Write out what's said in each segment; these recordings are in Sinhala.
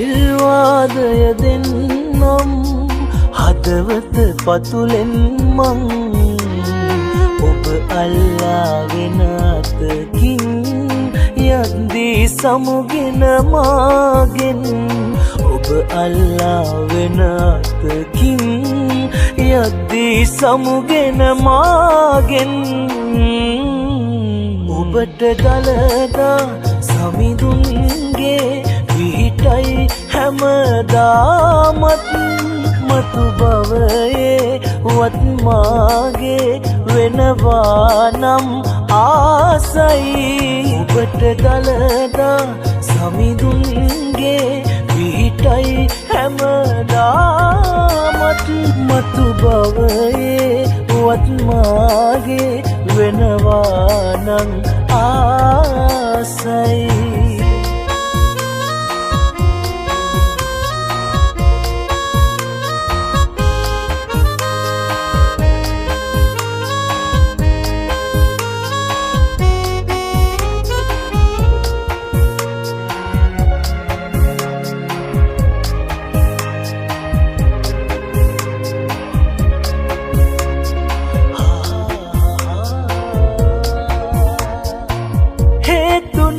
ආශිර්වාදය දෙන්නම් හදවත පතුලෙන් මං ඔබ අල්ලාගෙන අතකින් යද්දී සමුගෙන මාගෙන් ඔබ අල්ලාගෙන අතකින් යද්දී සමුගෙන මාගෙන් ඔබට දලදා සමිඳුන්ගේ විහිටයි හැමදාමත් මතු බවයේ වත්මාගේ වෙනවා නම් ආසයි ඔබට දලදා සමිඳුන්ගේ විහිටයි හැමදාමත් මතු බවයේ වත්මාගේ වෙනවා නම් ආසයි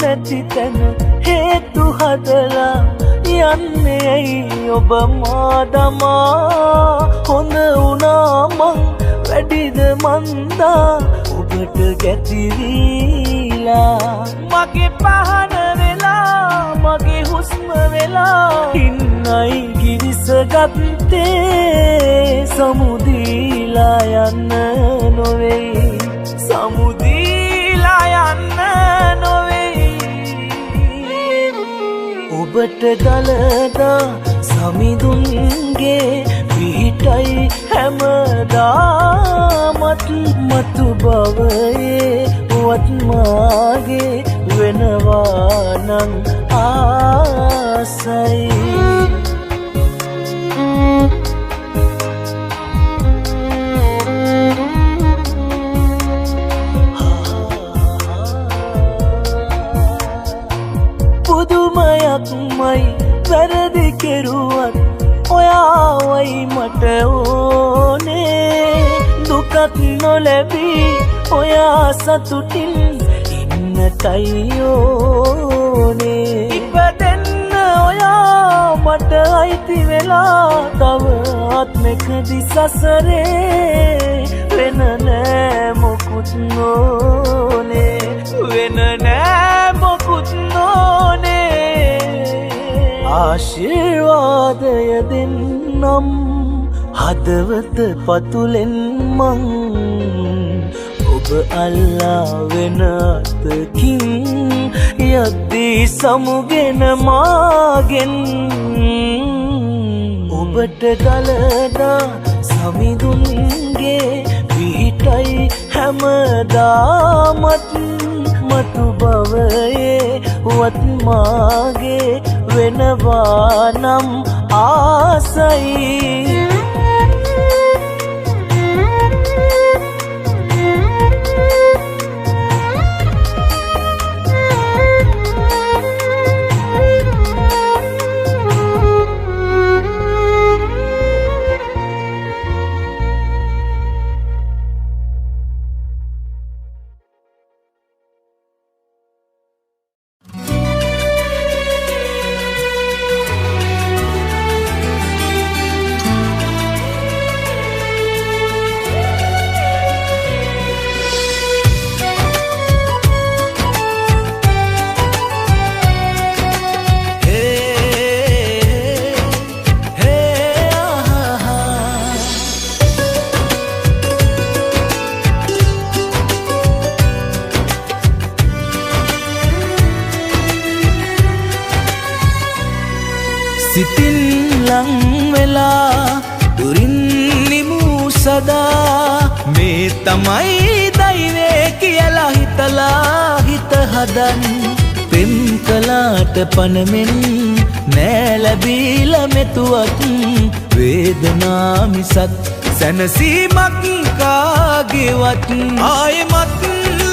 නැතිතන හේතු හදලා යන්නේ ඇයි ඔබ මාදමා හොඳ වුණා මං වැඩිද මන්දා ඔබට ගැතිරීලා මගේ පහන වෙලා මගේ හුස්ම වෙලා ඉන්නයි ගිවිසගත්තේ සමුදීලා යන්න නොවෙයි සමුදීලා යන්න නොවෙයි ඔබට දලදා සමිඳුන්ගේ විහිටයි හැමදාමත් මතු බවයේ වත්මාගේ වෙනවා නම් ආසයි පුදුමයක්මයි වැරදි කෙරුවත් ඔයාවයි මට ඕනේ දුකක් නොලැබී ඔයා සතුටින් ඉන්නටයි ඕනේ ඉපදෙන්න ඔයා මට අයිති වෙලා තව ආත්මෙකදි සසරේ වෙන නෑ මොකුත් නෝනේ වෙන නෑ මොකුත් නෝනේ ආශිර්වාදය දෙන්නම් හදවත පතුලෙන් මං ඔබ අල්ලාගෙන අතකින් යද්දී සමුගෙන මාගෙන් ඔබට දලදා සමිඳුන්ගේ විහිටයි හැමදාමත් මතු බවයේ වත්මාගේ වෙනවා නම් ආසයි සිතින් ලං වෙලා දුරින් නිමූ සදා මේ තමයි දෛවේ කියලා හිතලා හිත හදන් පෙම් කළා කලාට පනමෙන් නෑලැබීල මෙතුවත් වේදනා මිසක් සැනසීමක් කාගේවත් ආයෙමත්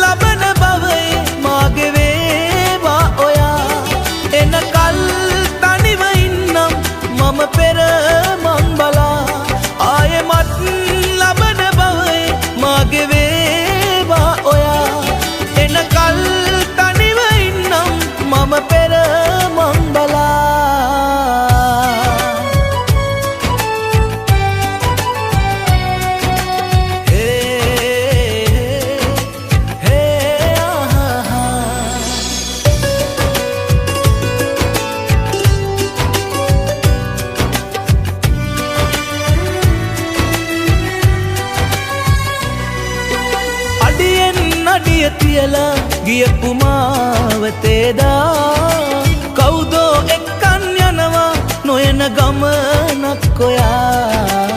ලබන බවයි මාගේ වේවා ඔයා එනකල් තනිව ඉන්නම් මම පෙර මං බලා ආයෙමත් ලබන බවයි මාගේ වේවා ඔයා එනකල් තනිව ඉන්නම් මම පෙර මං බලා තියලා ගියපු මාවතේදා කවුදෝ එක්කන් යනවා නොයන ගමනක් ඔයා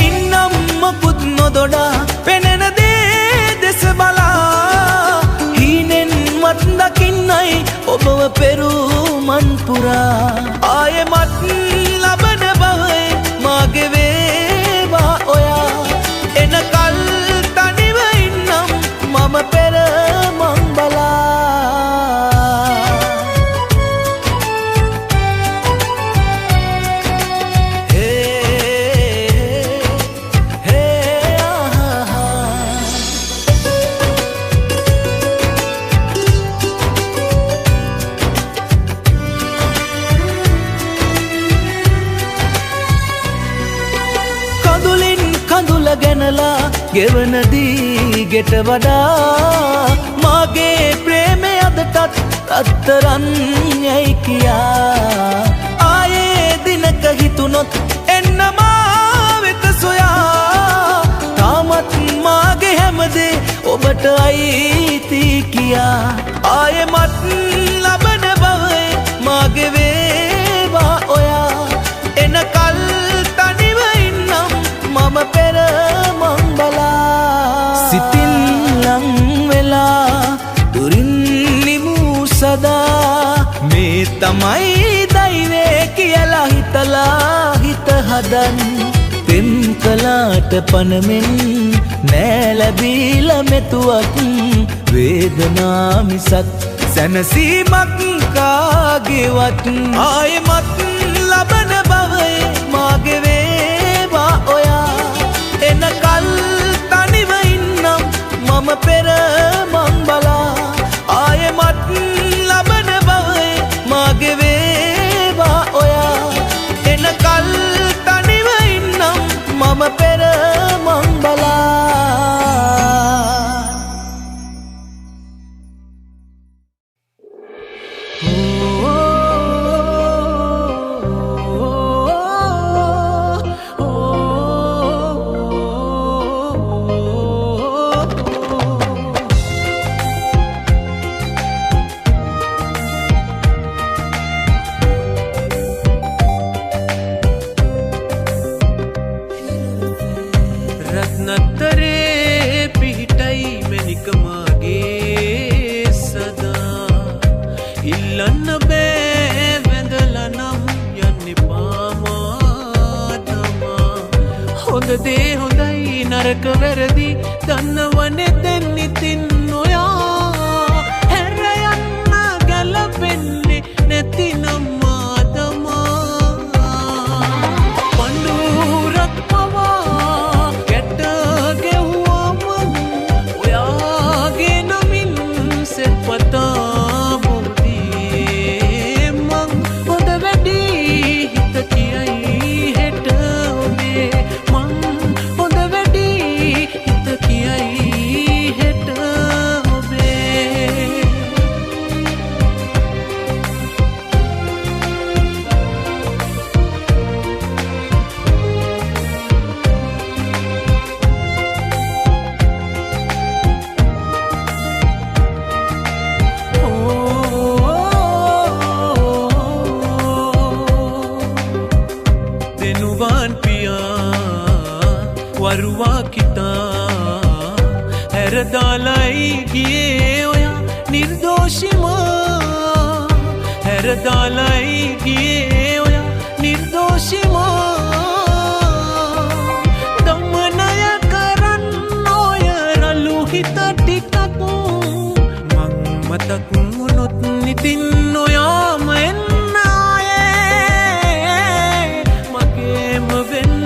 ඉන්නම් මොකුත් නොදොඩා පෙනෙන දේ දෙස බලා හීනෙන්වත් දකින්නයි ඔබව පෙරුමන් පුරා ආයෙමත් ලබන බවයි මාගේ වේවා ඔයා එනකල් තනිව ඉන්නම් මම පෙර මං බලා කඳුලින් කඳුල ගැනලා ගෙවනදී ගෙට වඩා මාගේ ප්‍රේමය අදටත් අත්තරන් යයි කියා ආයේ දිනක හිතුනොත් එන්න මා වෙත සොයා තාමත් මාගේ හැමදේ ඔබට අයිති කියා ආයෙමත් ලබන බවයි මාගේ වේවා ඔයා එනකල් තනිව ඉන්නම් මම පෙර මං බලා සිතින් ලං වෙලා දුරින් නිමූ සදා මේ තමයි දෛවේ කියලා හිතලා හිත හදන් පෙම් කලාට පනමෙන් නෑලැබීල මෙතුවක් වේදනා මිසක් සැනසීමක් කාගේවත් ආයෙමත් ලබන බවයි මාගේ වේවා ඔයා එනකල් තනිව ඉන්නම් මම පෙර මං බලා ආයෙමත් ලබන බවයි මාගේ වේවා ඔයා එනකල් තනිව ඉන්නම් මම පෙර මං බලා දේ හොඳයි නරක වැරදි දන්නවනේ දැන් ඉතින් ඔයා හැර යන්න ගැලපෙන්නේ නැතිනම් ආදමා පඳුරක් පවා ගැට ගෙව්වම ඔයාගේ නමින් සෙප්පතා මොහොතේ මං හොඳ වැඩි හිත කියයි හෙට ඔබේ වරුවා කිතා හැරදාලයි ගියේ ඔයා නිර්දෝෂිමා වැරදාලයි ගියේ ඔයා නිර්දෝෂිම දමනය කරන්න ඔය රළු හිත ටිකක් මං මතක් වුණොත් නිතින් ඔයාම එන්න ආයේ මගේම වෙන්න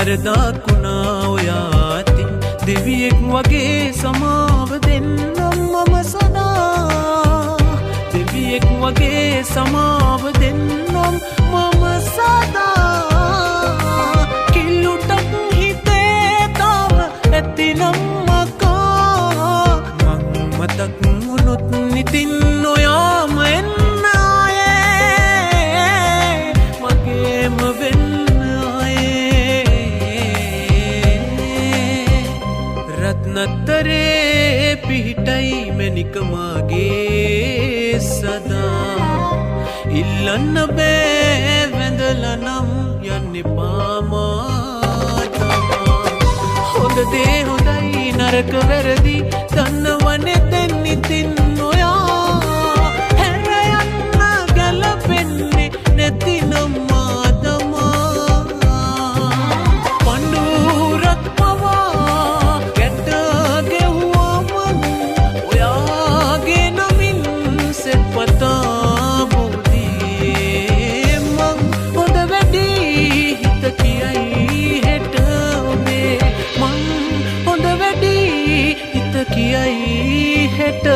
වරදකුණා ඔයාති දෙවියෙක් වගේ සමාව දෙන්නම් මම සදා දෙවියෙක් වගේ සමාව දෙන්නම් මම සදා කිල්ලුටක් හිතේ තාව ඇතිනම් මකා මං මතක් වුණොත් නිතින් ඔයාම එන්න ආයේ මගේම වෙන්න නත්තරේ පිහිටයි මැනිකමාගේ සදා ඉල්ලන්න බෑ වැඳලනම් යන්න පාමාතමා හොඳ දේ හොඳයි නරක වැරදි දන්නවනෙ දෙන්නිතින් ඔයා හැරයන්න ගැලපෙන්නේ නැතිනම් කියයි හෙට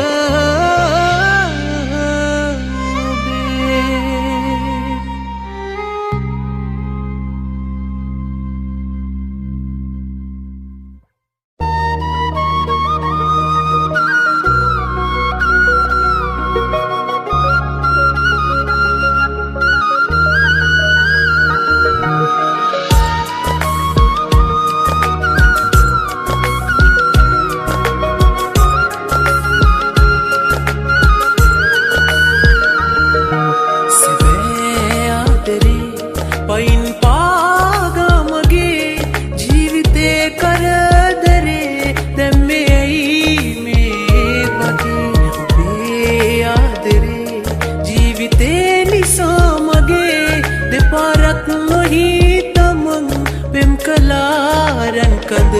කඳ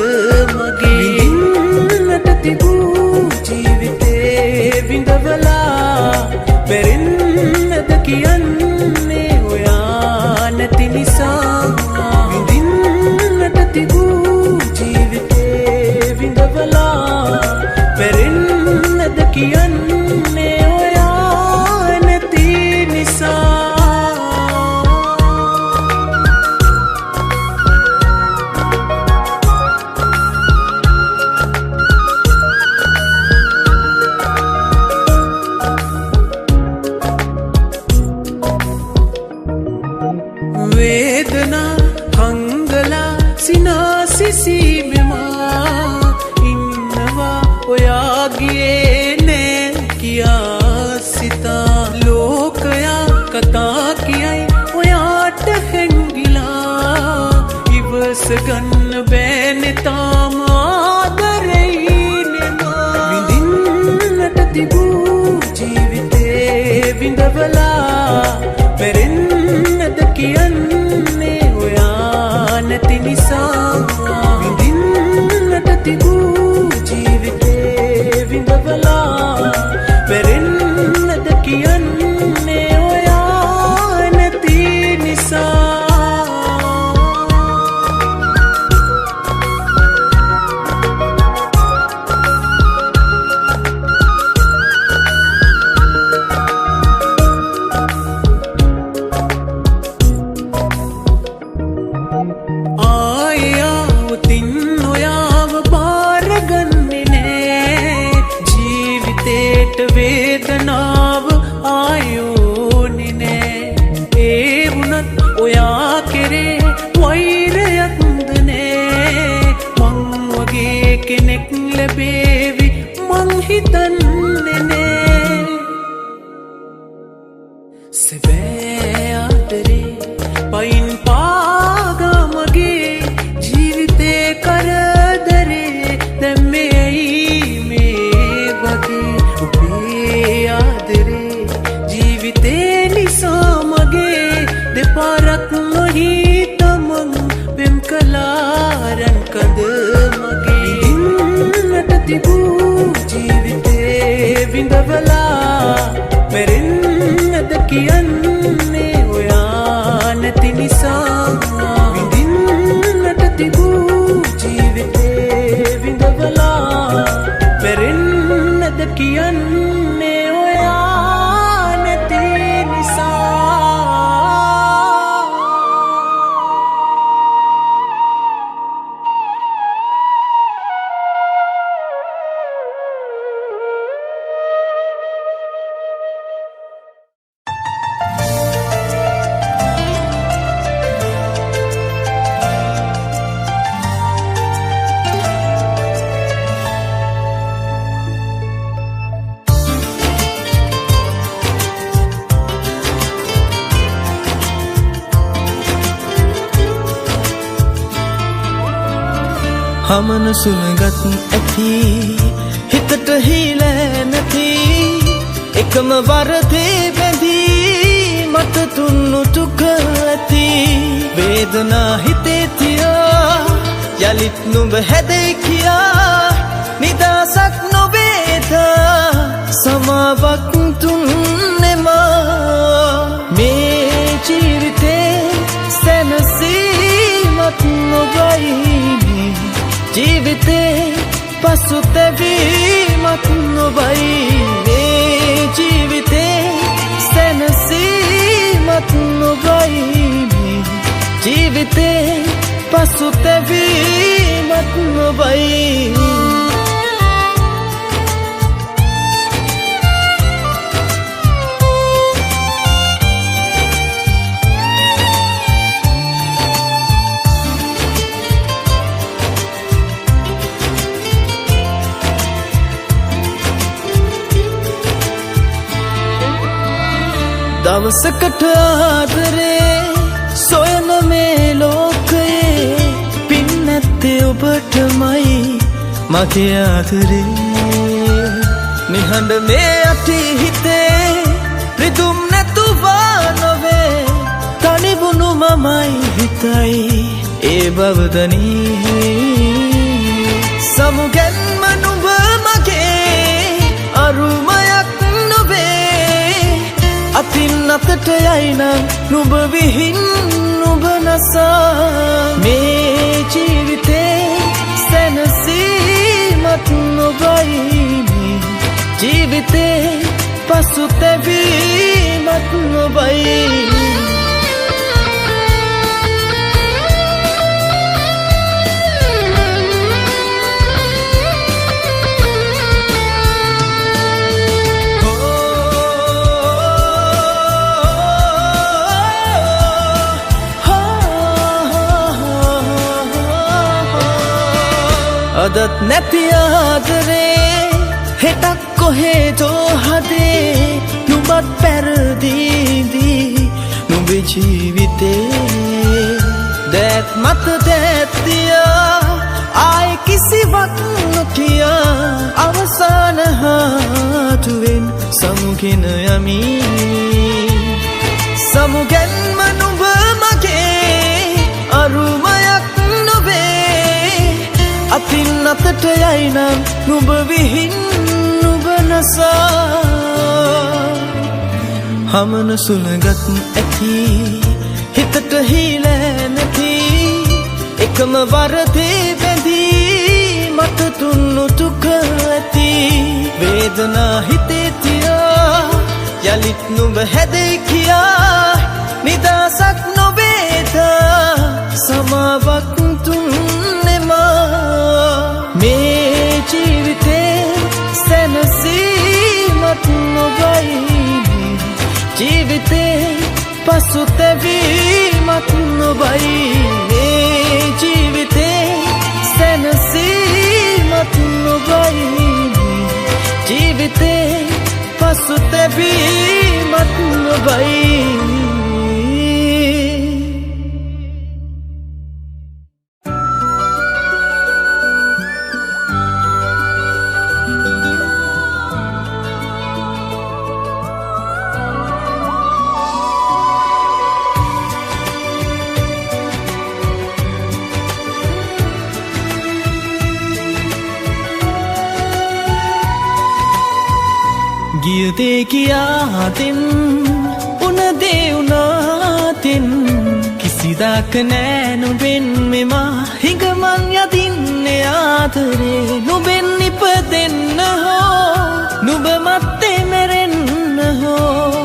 මගේ විඳින්නට තිබූ ජීවිතේ විඳවලා පෙරෙන්නද කියන්නේ ඔයා නැති නිසා විඳින්නට තිබූ ජීවිතේ විඳවලා පෙරෙන්නද කියන්නේ ඔයා නැති නිසා वेदना हंगला सिनासिसी बिमा इन्नवा ओयागिए ने किया सिता लोकया कथा कियाई ओयाट हेंगिला इवस गन्न बेने ताम आदरेने विदिन्नट तिबू जीविते विंदवला පෙරෙන්නද කියන්නේ ඔයා නැති නිසා විඳින්නට තිබූ ජීවිතේ විඳවලා පෙරෙන්නද කියන්නේ ඔයා නැති නිසා සැබෑ ආදරේ පයින් පාගා මගේ ජීවිතේ කරදරේ දැන් මේයි මේ වගේ ඔබේ ආදරේ ජීවිතේ නිසා මගේ දෙපාරක් නොහිතමන් පෙම් කලාරන් කඳ මගේ ඉන්නට තිබූ ජීවිතේ විඳවලා මැරෙන්නද කියන්නේ ඔයා නැති නිසා විඳින්නට තිබූ ජීවිතේ විඳවලා මැරෙන්නද කියන්නේ ඔයා නැති නිසා හමන සුළඟත් ඇති හිතට හිලෑ නැති එකම වරදේ බැඳී මට තුන්නු දුක ඇති වේදනා හිතේ තියා යලිත් නුඹ හැදෙයි කියා නිදහසක් නොවේද සමාවක් තුන්නෙමා මේ ජීවිතේ සැනසීමක් නොවයි ජීවිතේ පසුතැවීමක් නොවයි මේ ජීවිතේ සැනසීමක් නොවයි ජීවිතේ පසුතැවීමක් නොවයි දවසකට ආදරේ සොයන මේ ලෝකයේ පින් නැත්තේ ඔබටමයි මගේ ආදරේ නිහඬ මේ අති හිතේ රිදුම් නැතුවා නොවේ තනිවුණු මමයි හිතයි ඒ බවදනී සමුගැන්ම නුඹ මගේ අරුමයක් අතින් අතට යයිනම් නුඹ විහින් නුඹ නසා මේ ජීවිතේ සැනසීමක් නොවයි ජීවිතේ පසුතැවීමක් නොවයි අදත් නැති ආදරේ හෙටක් කොහෙදෝ හදේ නුඹත් පැරදීදී නුඹේ ජීවිතේ දැත් මත දැත්තියා ආය කිසිවක් නොකියා අවසාන හාටුවෙන් සමුගෙන යමි සමුගැන්ම නුඹ මගේ අරුමයක් අතින් අතට යයිනම් නුඹ විහින් නුඹ නසා හමන සුළඟත් ඇති හිතට හිලෑ නැති එකම වරදේ බැඳී මට තුන්නු දුක ඇති වේදනා හිතේ තියා යලිත් නුඹ හැදෙයි කියා නිදහසක් නොවේද සමාවක් මේ ජීවිතේ සැනසීමක් නොවයි ජීවිතේ පසුතැවීමක් නොවයි මේ ජීවිතේ සැනසීමක් නොවයි ජීවිතේ පසුතැවීමක් නොවයි ගියදේ කියාතින් උනදේ උනාතින් කිසිදාක නෑ නුඹෙන් මෙමා හිඟමන් යදින්නේ ආදරේ නුඹෙන් ඉපදෙන්න හෝ නුඹ මත්තේ මැරෙන්න හෝ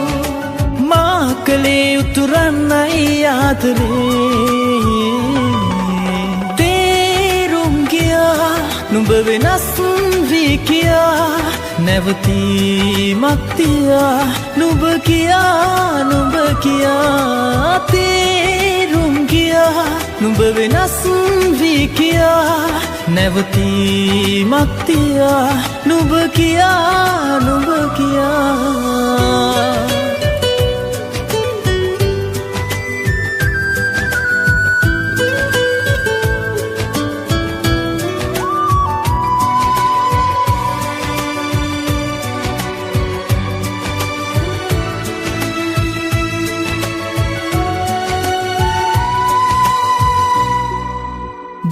මා කලේ උතුරන්නයි ආදරේ තේරුම් ගියා නුඹ වෙනස් වී කියා නැවතීමක් තියා නුඹ කියා තේරුම් ගියා නුඹ වෙනස් වී කියා නැවතීමක් තියා නුඹ කියා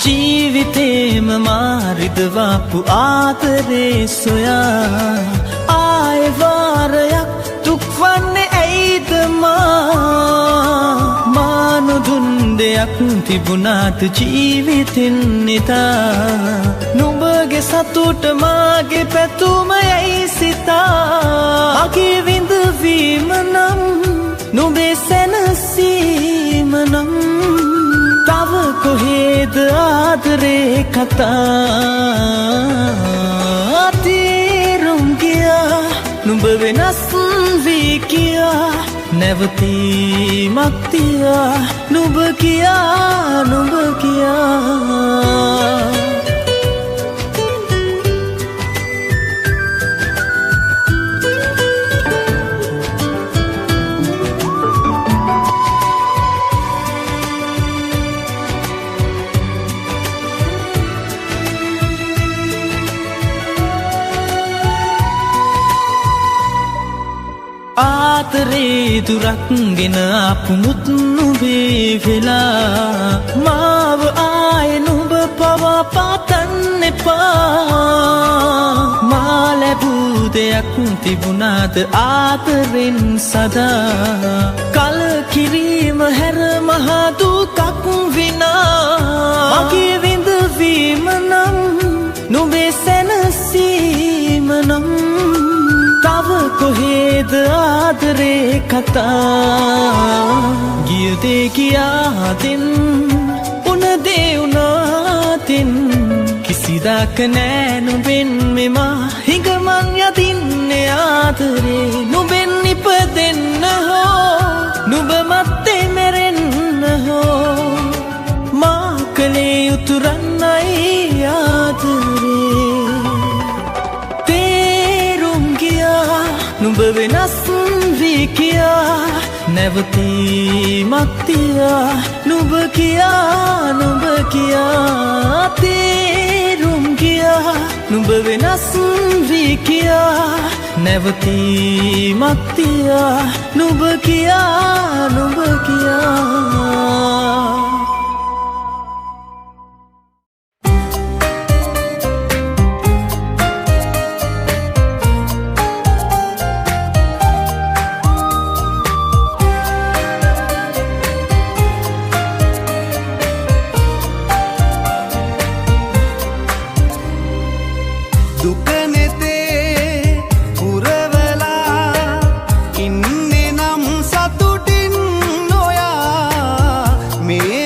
ජීවිතේම මාරිදවාපු ආදරේ සොයා ආයෙ වාරයක් දුක් වන්නේ ඇයිද මා නොදුන් දෙයක් තිබුණාද ජීවිතින් නිතා නුඹගේ සතුට මාගේ පැතුම යයි සිතා මගේ විඳවීම නම් නුඹේ සැනසීම නම් තව කොහෙද ආදරේ කතා තේරුම් ගියා නුඹ වෙනස් වී කියා නැවතීමක් තියා නුඹ කියා ආදරේ දුරක් ගෙන ආපු මුත් නුඹේ වෙලා මාව ආයේ නුඹ පවා පාතන්න එපා මා ලැබූ දෙයක් තිබුණාද ආදරෙන් සදා කල කිරීම හැර මහා දුකක් විනා මගේ විඳවීම නම් නුඹේ සැනසීම නම් තව කොහෙද ආදරේ කතා ගියදේ කියාතින් උනදේ උනාතින් කිසිදාක නෑ නුඹෙන් මෙමා හිඟමන් යදින්නේ ආදරේ නුඹෙන් ඉපදෙන්න හෝ නුඹ මත්තේ මැරෙන්න හෝ මා කලේ උතුරන්නයි ආදරේ නුඹ වෙනස් වී කියා නැවතීමක් තියා නුඹ කියා තේරුම් ගියා නුඹ වෙනස් වී කියා නැවතීමක් තියා නුඹ කියා me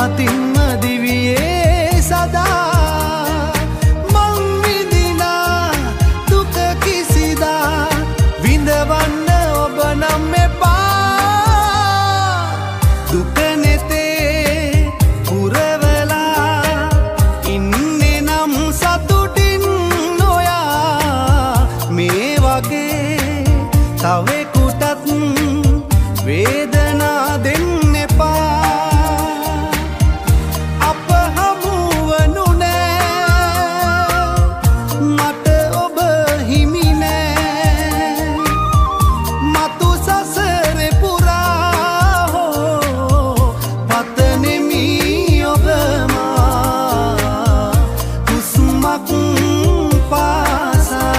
අතින්ම දිවියේ සදා මං විඳිනා දුක කිසිදා විඳවන්න ඔබ නම් එපා දුක නෙතේ පුරවලා ඉන්නේ නම් සතුටින් නොයා මේ වගේ තවෙකුටත් වේදනා දෙන්න එපා අප හමුවනු නෑ මට ඔබ හිමි නෑ මතු සසරේ පුරා හෝ පතනෙමි ඔබ මා හුස්මක් පාසා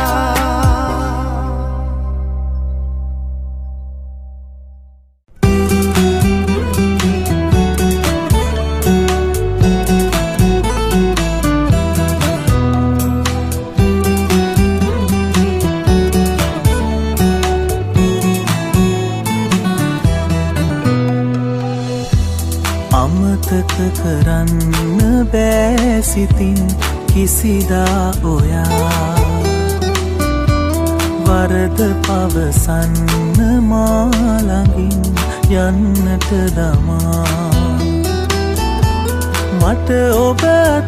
අමතක කරන්න බෑ සිතින් කිසිදා ඔයා වරද පවසන්න මා ළඟින් යන්නට දමා මට ඔබ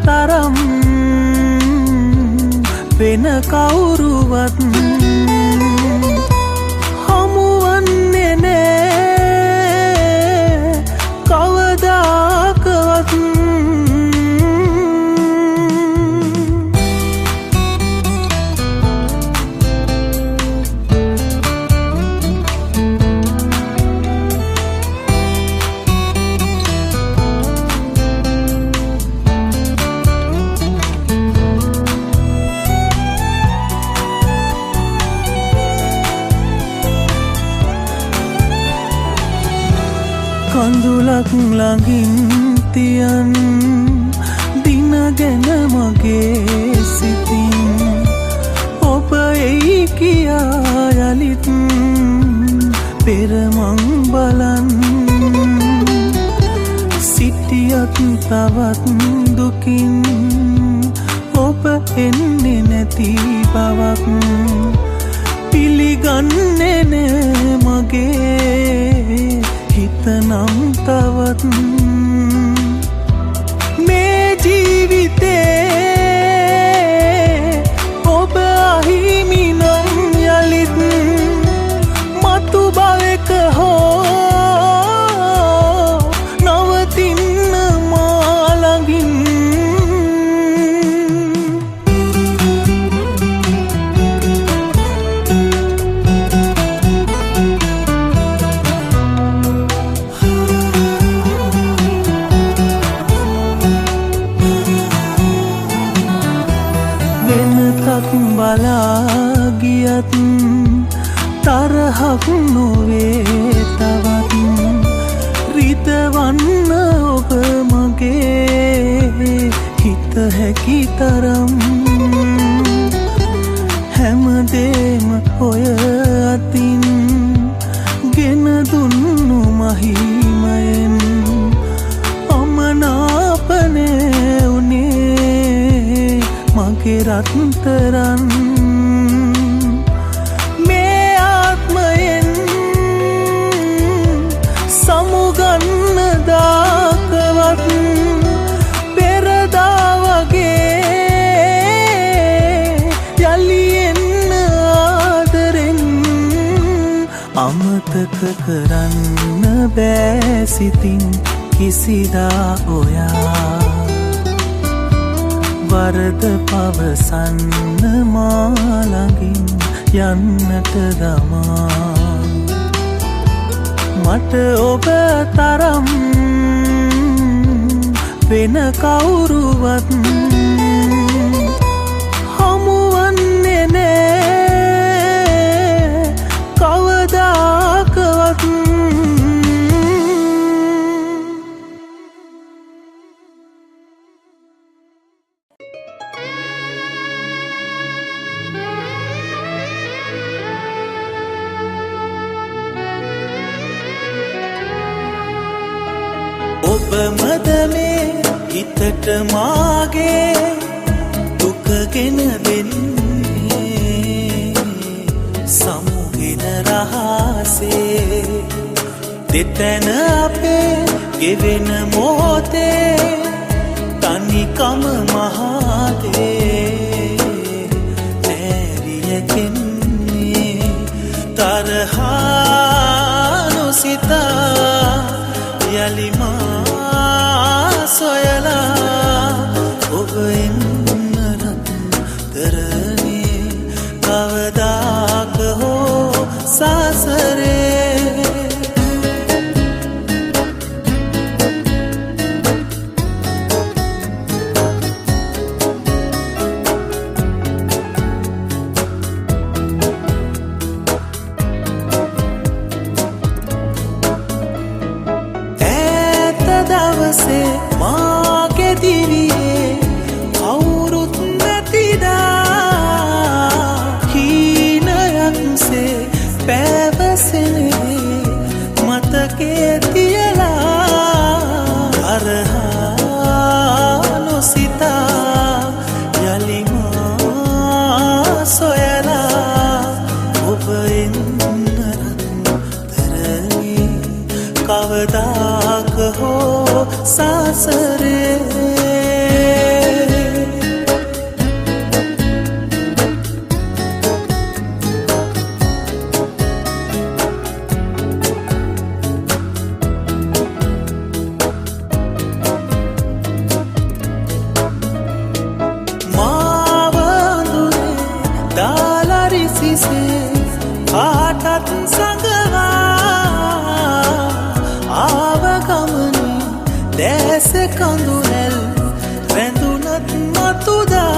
තරම් වෙන කවුරුවත් හමුවන්නේ නෑ කවදාකවත් කඳුලක් ළඟින් තියන් දින ගැන මගේ සිතින් ඔබ එයි කියා යලිත් පෙරමං බලන් සිටියත් තවත් දුකින් ඔබ එන්නේ නැති බවක් පිළිගන්නේ නෑ මගේ හිතනම් තවත් මේ ජීවිතේ ඔබ අහිමි නම් යලිත් මතු භවයක හෝ නවතින්න මා ළඟින් බලා ගියත් තරහක් නොවේ තවත් රිදවන්න ඔබ මගේ හිත හැකි තරම් හැමදේම ඔය අතින් ගෙන දුන්නු මහිමයෙන් අමනාපනේ උනේ මගේ රත්තරන් මේ ආත්මයෙන් සමුගන්න දාකවත් පෙරදා වගේ යලි එන්න ආදරෙන් අමතක කරන්න බෑ සිතින් කිසිදා ඔයා වරද පවසන්න මා ළඟින් යන්නට දමා මට ඔබ තරම් වෙන කවුරුවත් හමුවන්නේ නෑ කවදාකවත් ඔබ මද මේ හිතට මාගේ දුකගෙන දෙන්නේ සමුගෙන රහසේ දෙතැන අපේ ගෙවෙන මොහොතේ තනිකම මහදේ නෑරියකෙන්නේ තරහා නොසිතා යලිමා සොයලා ඔබ එන්නරත් තරනේ කවදාක හෝ සසරේ දවසේ මාගේ දිවියේ කවුරුත් නැතිදා හීනයක්සේ පැවසෙනේ මතකේ තියලා අරහා නොසිතා යලිමා සොයලා ඔබ එන්නරත් තරනේ කවදාක හෝ සසරේ මාව අඳුරේ දාලා රිසිසේ ආටත් සඟවා ආව ගමනේ දැස කඳුරැල් වැඳුනත් මතුදා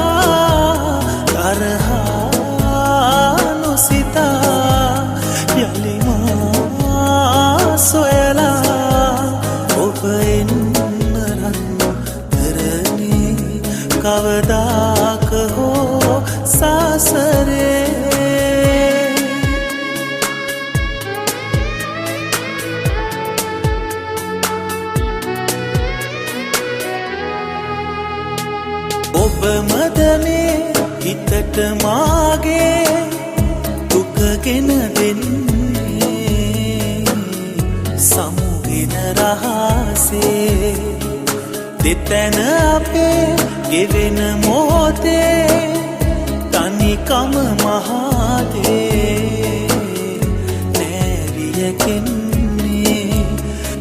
තරහා නොසිතා යලිමා සොයලා ඔබ එන්නරත් තරනේ කවදාක හෝ සසරේ ඔබ මදනේ හිතට මාගේ දුකගෙන දෙන්නේ සමුගෙන රහසේ දෙතැන අපේ ගෙවෙන මොහොතේ තනිකම මහදේ නෑරියකෙන්නේ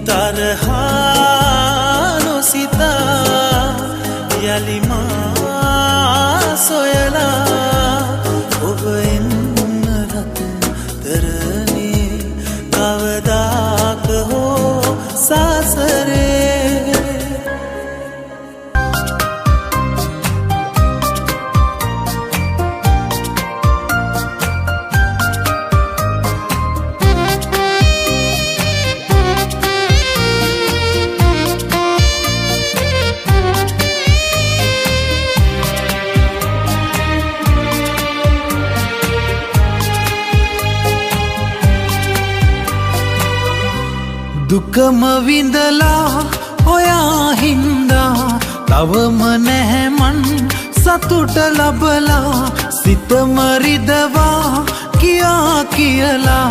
තරහා නොසිතා යලිමා සොයලා ඔබ එන්නරත් තරනේ කවදාක හෝ සසරේ දුකම විඳලා ඔයා හින්දා තවම නැහැ මන් සතුට ලබලා සිතම රිදවා කියා කියලා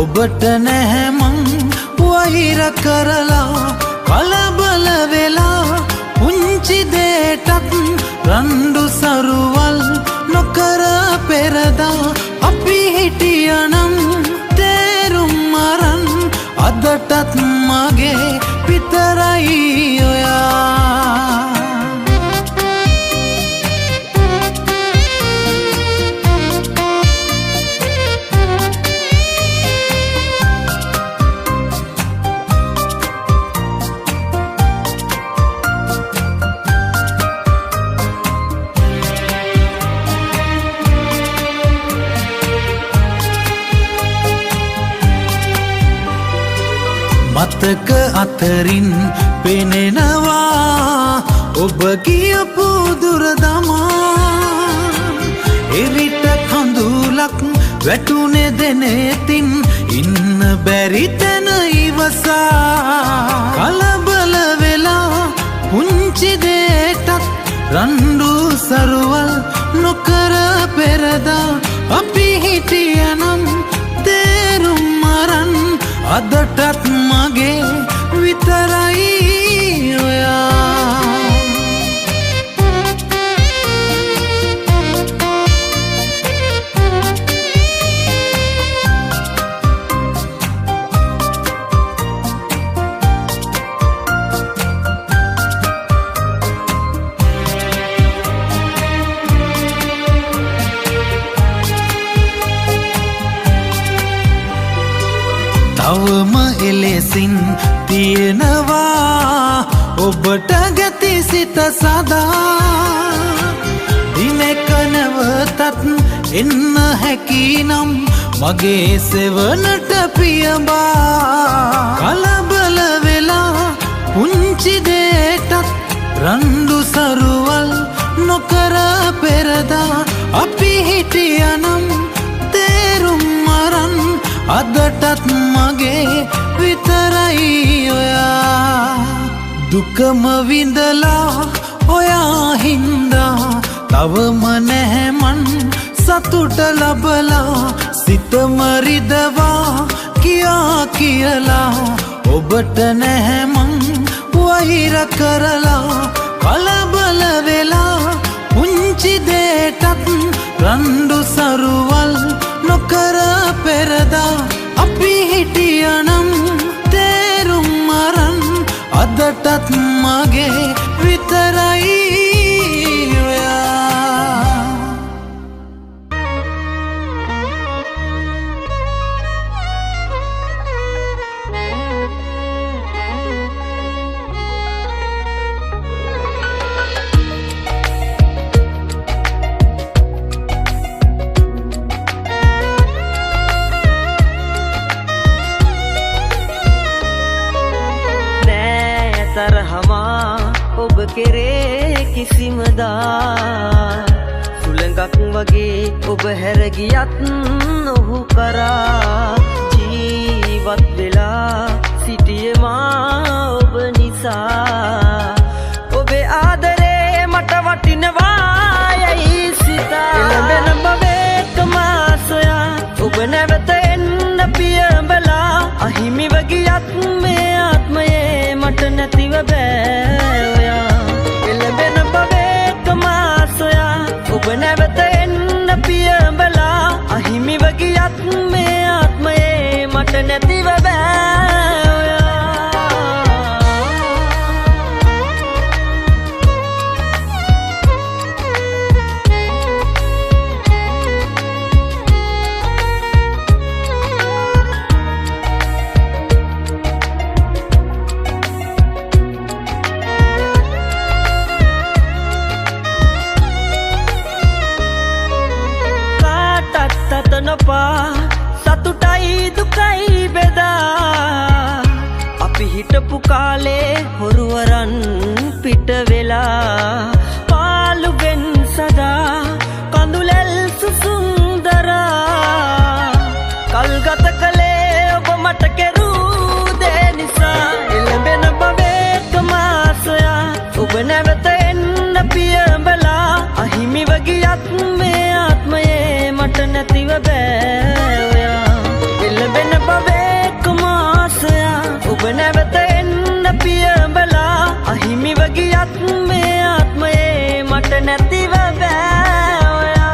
ඔබට නැහැ මං වහිර කරලා කලබල වෙලා පුංචි දෙයටත් රණ්ඩු සරුවල් නොකර පෙරදා අපි හිටියනම් තේරුම් අරන් අදටත් මගේ විතරයි ඔයා මතක අතරින් පෙනෙනවා ඔබ කියපු දුරදමා එවිට කඳුලක් වැටුනේ දෙනෙතින් ඉන්න බැරි තැන ඉවසා කලබල වෙලා පුංචි රණ්ඩු සරුවල් නොකර පෙරදා අපි හිටියනම් තේරුම් අරන් අදටත් මගේ විතරයි ඔයා තවම එලෙසින් තියෙනවා ඔබට ගැති සිත සදා දිනක නැවතත් එන්න හැකිනම් මගේ සෙවනට පියඹා කලබල වෙලා පුංචි දේටත් රණ්ඩු සරුවල් නොකර පෙරදා අපි හිටියනම් තේරුම් අරන් අදටත් මගේ විතරයි ඔයා දුකම විඳලා ඔයා හින්දා තවම නැහැමන් සතුට ලබලා සිතම රිදවා කියා කියලා ඔබට නැහැමන් වහිර කරලා කලබල වෙලා පුංචි දේටත් රණ්ඩු සරුවල් නොකර පෙරදා අපි හිටියනම් තේරුම් අරන් අදටත් මගේ විතරයි ඔයා ඔබ කෙරේ කිසිමදා සුළඟක් වගේ ඔබ හැරගියත් ඔහු කරා ජීවත් වෙලා සිටියමා ඔබ නිසා ඔබේ ආදරේ මට වටිනවා යයි සිතා එළඹෙන බවේකමා සොයා ඔබ නැවත එන්න පියඹලා අහිමිව ගියත් මේ ආත්මයේ මට නැතිව බෑ ඔයා එළඹෙන බවේකමා සොයා ඔබ නැවත එන්න පියඹලා අහිමිව ගියත් මේ ආත්මයේ මට නැතිව බෑ ඔයා සතුටයි දුකයි බෙදා අපි හිටපු කාලේ හොරුවරන් පිට වෙලා පාළුවෙන් සදා කඳුලැල් සුසුන්දරා කල්ගත කළේ ඔබ මට කෙරූ දේ නිසා එළඹෙන බවේකමා සොයා ඔබ නැවත එන්න පියඹලා අහිමිව ගියත් මේ ආත්මයේ මට නැතිව බෑ ඔයා එළඹෙන බවේකමා සොයා ඔබ නැවත එන්න පියඹලා අහිමිව ගියත් මේ ආත්මයේ මට නැතිව බෑ ඔයා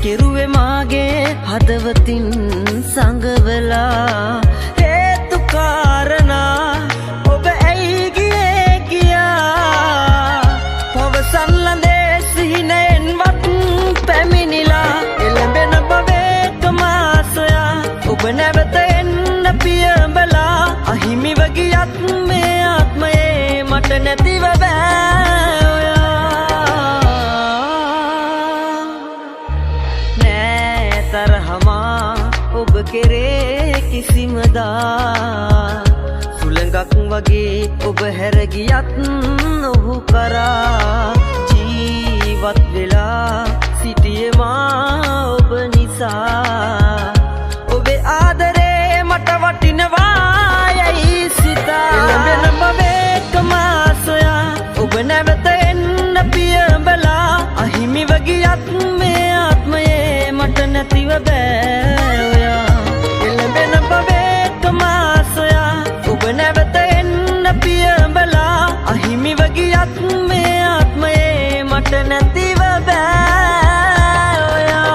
කෙරුවේ මාගේ හදවතින් සංගවලා හේතු කාරණා ඔබ ඇයි ගියේ කියා පවසන් ලඳේ සිහිනෙන්වත් පැමිණිලා එළඹෙන බවේකමා සොයා ඔබ නැවත එන්න පියඹලා අහිමිව ගියත් මේ ආත්මයේ මට නැතිව බෑ ඔයා කිසිමදා සුළඟක් වගේ ඔබ හැරගියත් ඔහු කරා ජීවත් වෙලා සිටියේ මා ඔබ නිසා ඔබේ ආදරේ මට වටිනවා යයි සිතා එළඹෙන බවේකම සොයා ඔබ නැවත එන්න පියඹලා අහිමිව ගියත් මේ ආත්මයේ මට නැතිව බෑ ඔයා එළඹෙන බවේකම සොයා ඔබ නැවත එන්න පියඹලා අහිමිව ගියත් මේ ආත්මයේ මට නැතිව බෑ ඔයා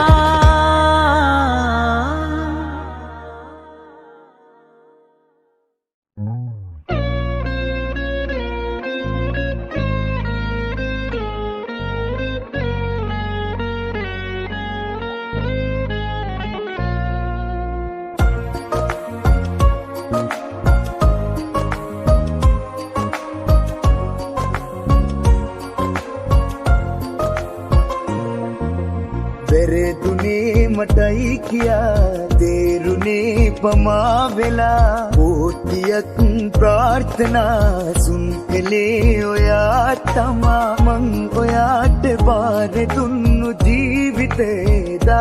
වැරදුනේ මටයි කියා තේරුනේ පමා වෙලා පොටියක් ප්‍රාර්ථනා සුන් කළේ ඔයා තමා මං ඔයාට බාර දුන්නු ජීවිතේදා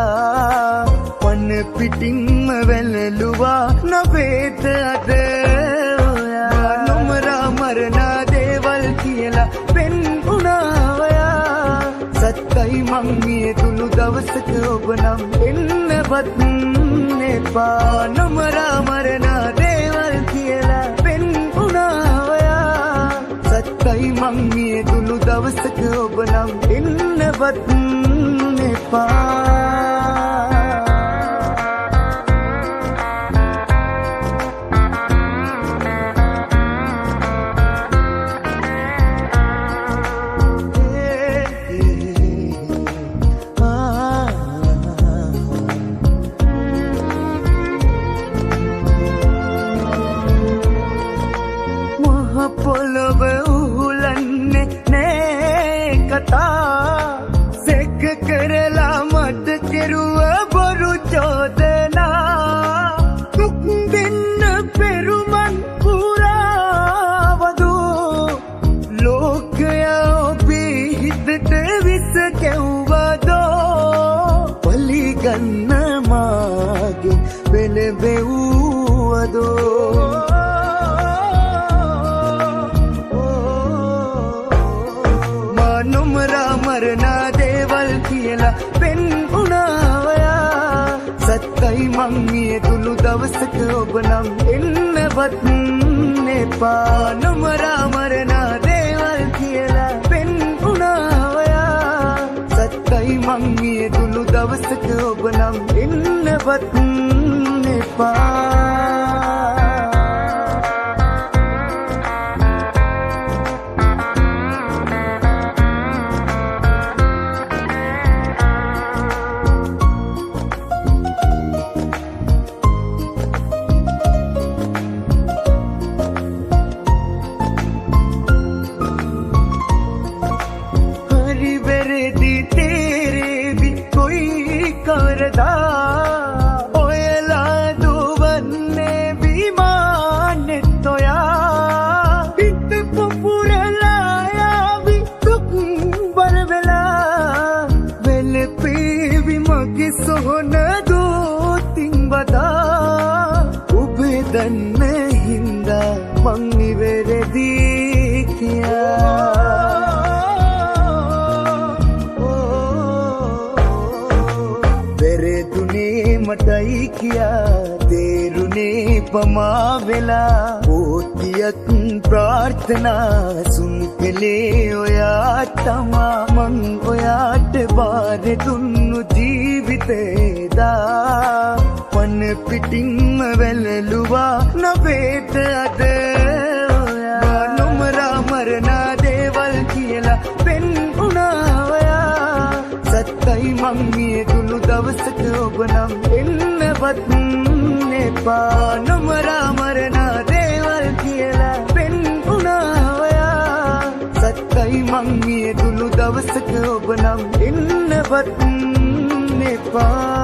පන පිටින්ම වැළලුවා නවේද අද ඔයා නොමරා මරණා දේවල් කියලා පෙන්වුණා ඔයා සත්‍යයි මං මිය දුළු දවසක ඔබ නම් එන්නවත් එපා නොමරා මරණා දේවල් කියලා පෙන්වුණා ඔයා සත්‍යයි මං මිය දුළු දවසක ඔබ නම් එන්නවත් එපා පොළොව උහුලන්නේ නෑ කතා සෙක කරලා මට කෙරුව බොරු චෝදනා දුක් දෙන්න පෙරුමන් පුරාවදෝ ලෝකයා ඔබේ හිතට විස කැව්වදෝ පලිගන්න මාගේ පෙළඹෙව්වදෝ නොමරා මරණා දේවල් කියලා පෙන්වුණා ඔයා සත්‍යයි මං මිය දුළු දවසක ඔබ නම් එන්නවත් එපා නොමරා මරණා දේවල් කියලා පෙන්වුණා ඔයා සත්‍යයි මං මිය දුළු දවසක ඔබ නම් එන්නවත් එපා ඔයලා දුවන්නේ විමානෙත් ඔයා හිත පුපුරලා යාවි දුක් බර වෙලා වෙලපේවි මගේ සොහන දෝතින් බදා ඔබේ දන්න හින්දා මං ඉවරදී කියා මටයි කියා තේරුනේ පමා වෙලා පොටියක් ප්‍රාර්ථනා සුන් කළේ ඔයා තමා මං ඔයාට බාර දුන්නු ජීවිතේදා පන පිටින්ම වැළලුවා නවේද අද ඔයා නොමරා මරණා දේවල් කියලා පෙන්වුණා ඔයා සත්‍යයි මං මිය දුළු දවසක ඔබ නම් එන්නවත් එපා නොමරා මරණා දේවල් කියලා පෙන්වුණා ඔයා සත්‍යයි මං මිය දුළු දවසක ඔබ නම් එන්නවත් එපා